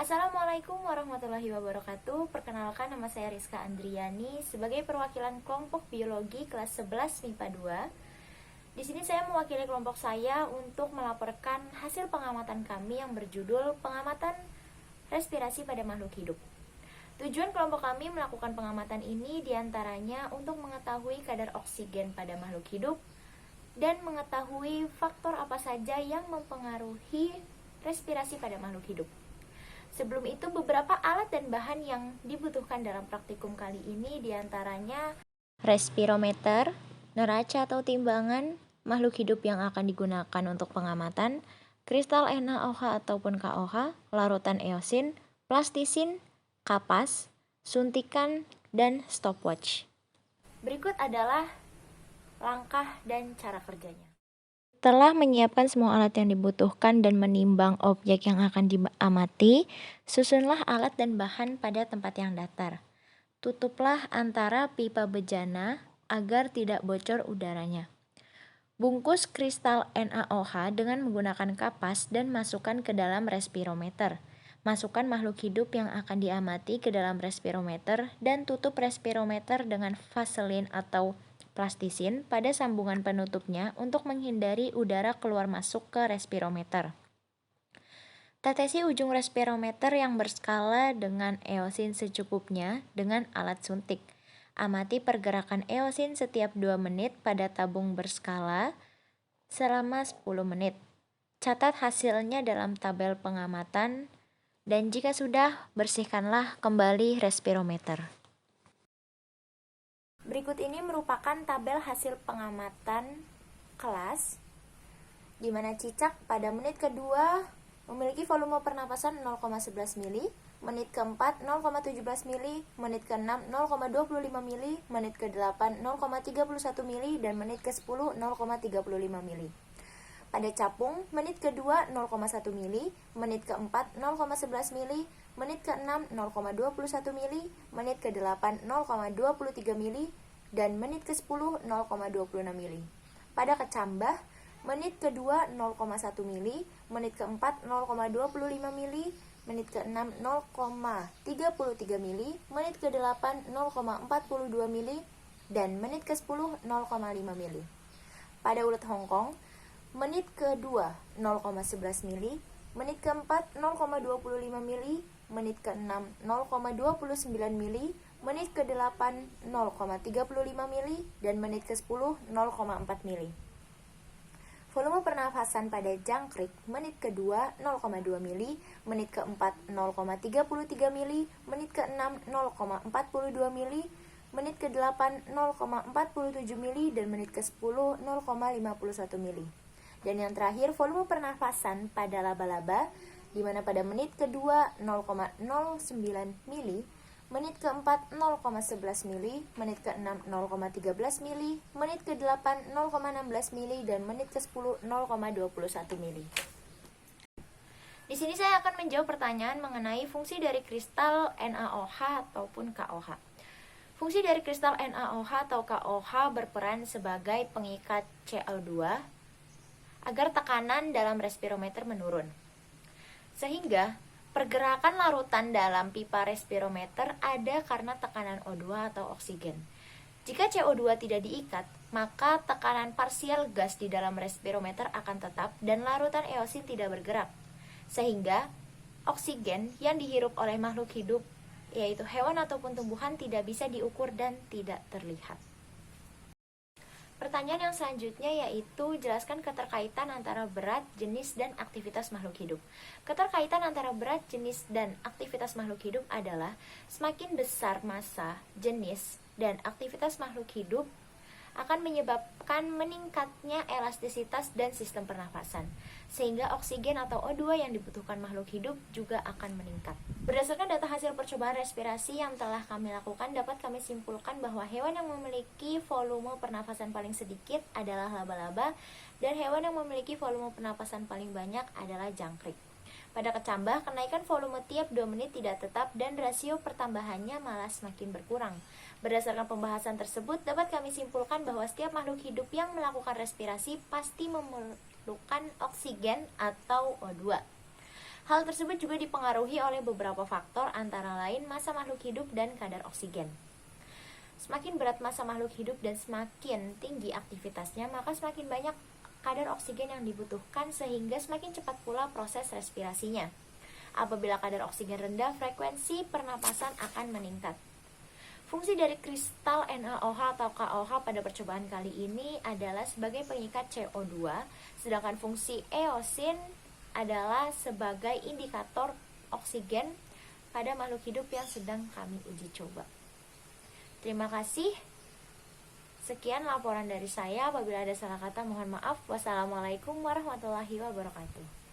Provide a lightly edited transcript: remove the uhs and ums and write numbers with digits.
Assalamualaikum warahmatullahi wabarakatuh. Perkenalkan, nama saya Rizka Andriani sebagai perwakilan kelompok biologi kelas 11 MIPA 2. Di sini saya mewakili kelompok saya untuk melaporkan hasil pengamatan kami yang berjudul Pengamatan Respirasi pada Makhluk Hidup. Tujuan kelompok kami melakukan pengamatan ini diantaranya untuk mengetahui kadar oksigen pada makhluk hidup dan mengetahui faktor apa saja yang mempengaruhi respirasi pada makhluk hidup. Sebelum itu, beberapa alat dan bahan yang dibutuhkan dalam praktikum kali ini diantaranya respirometer, neraca atau timbangan makhluk hidup yang akan digunakan untuk pengamatan, kristal NaOH ataupun KOH, larutan eosin, plastisin, kapas, suntikan, dan stopwatch. Berikut adalah langkah dan cara kerjanya. Setelah menyiapkan semua alat yang dibutuhkan dan menimbang objek yang akan diamati, susunlah alat dan bahan pada tempat yang datar. Tutuplah antara pipa bejana agar tidak bocor udaranya. Bungkus kristal NaOH dengan menggunakan kapas dan masukkan ke dalam respirometer. Masukkan makhluk hidup yang akan diamati ke dalam respirometer dan tutup respirometer dengan vaselin atau plastisin pada sambungan penutupnya untuk menghindari udara keluar masuk ke respirometer. Tetesi ujung respirometer yang berskala dengan eosin secukupnya dengan alat suntik. Amati pergerakan eosin setiap 2 menit pada tabung berskala selama 10 menit. Catat hasilnya dalam tabel pengamatan dan jika sudah, bersihkanlah kembali respirometer. Berikut ini merupakan tabel hasil pengamatan kelas di mana cicak pada menit kedua memiliki volume pernapasan 0,11 mili, menit keempat 0,17 mili, menit ke-6 0,25 mili, menit ke-8 0,31 mili, dan menit ke-10 0,35 mili. Pada capung, menit kedua 0,1 mili, menit keempat 0,11 mili, menit ke-6 0,21 mili, menit ke-8 0,23 mili, dan menit ke-10 0,26 mili. Pada kecambah, menit kedua 0,1 mili, menit keempat 0,25 mili, menit ke-6 0,33 mili, menit ke-8 0,42 mili, dan menit ke-10 0,5 mili. Pada ulet Hongkong, menit kedua 0,11 mili, menit keempat 0,25 mili, menit ke-6 0,29 mili, menit ke-8 0,35 mili, dan menit ke-10 0,4 mili. Volume pernafasan pada jangkrik menit kedua 0,2 mili, menit keempat 0,33 mili, menit ke-6 0,42 mili, menit ke-8 0,47 mili, dan menit ke-10 0,51 mili. Dan yang terakhir, volume pernafasan pada laba-laba, di mana pada menit kedua 0,09 mili, menit keempat 0,11 mili, menit ke-6 0,13 mili, menit ke-8 0,16 mili, dan menit ke-10 0,21 mili. Di sini saya akan menjawab pertanyaan mengenai fungsi dari kristal NaOH ataupun KOH. Fungsi dari kristal NaOH atau KOH berperan sebagai pengikat Cl2 agar tekanan dalam respirometer menurun. Sehingga pergerakan larutan dalam pipa respirometer ada karena tekanan O2 atau oksigen. Jika CO2 tidak diikat, maka tekanan parsial gas di dalam respirometer akan tetap dan larutan eosin tidak bergerak. Sehingga oksigen yang dihirup oleh makhluk hidup, yaitu hewan ataupun tumbuhan, tidak bisa diukur dan tidak terlihat. Pertanyaan yang selanjutnya yaitu jelaskan keterkaitan antara berat, jenis, dan aktivitas makhluk hidup. Keterkaitan antara berat, jenis, dan aktivitas makhluk hidup adalah semakin besar massa, jenis, dan aktivitas makhluk hidup akan menyebabkan meningkatnya elastisitas dan sistem pernafasan, sehingga oksigen atau O2 yang dibutuhkan makhluk hidup juga akan meningkat. Berdasarkan data hasil percobaan respirasi yang telah kami lakukan, dapat kami simpulkan bahwa hewan yang memiliki volume pernafasan paling sedikit adalah laba-laba, dan hewan yang memiliki volume pernafasan paling banyak adalah jangkrik. Pada kecambah, kenaikan volume tiap 2 menit tidak tetap dan rasio pertambahannya malah semakin berkurang. Berdasarkan pembahasan tersebut, dapat kami simpulkan bahwa setiap makhluk hidup yang melakukan respirasi pasti memerlukan oksigen atau O2. Hal tersebut juga dipengaruhi oleh beberapa faktor, antara lain massa makhluk hidup dan kadar oksigen. Semakin berat massa makhluk hidup dan semakin tinggi aktivitasnya, maka semakin banyak kadar oksigen yang dibutuhkan, sehingga semakin cepat pula proses respirasinya. Apabila kadar oksigen rendah, frekuensi pernapasan akan meningkat. Fungsi dari kristal NaOH atau KOH pada percobaan kali ini adalah sebagai pengikat CO2, sedangkan fungsi eosin adalah sebagai indikator oksigen pada makhluk hidup yang sedang kami uji coba. Terima kasih. Sekian laporan dari saya. Apabila ada salah kata mohon maaf. Wassalamualaikum warahmatullahi wabarakatuh.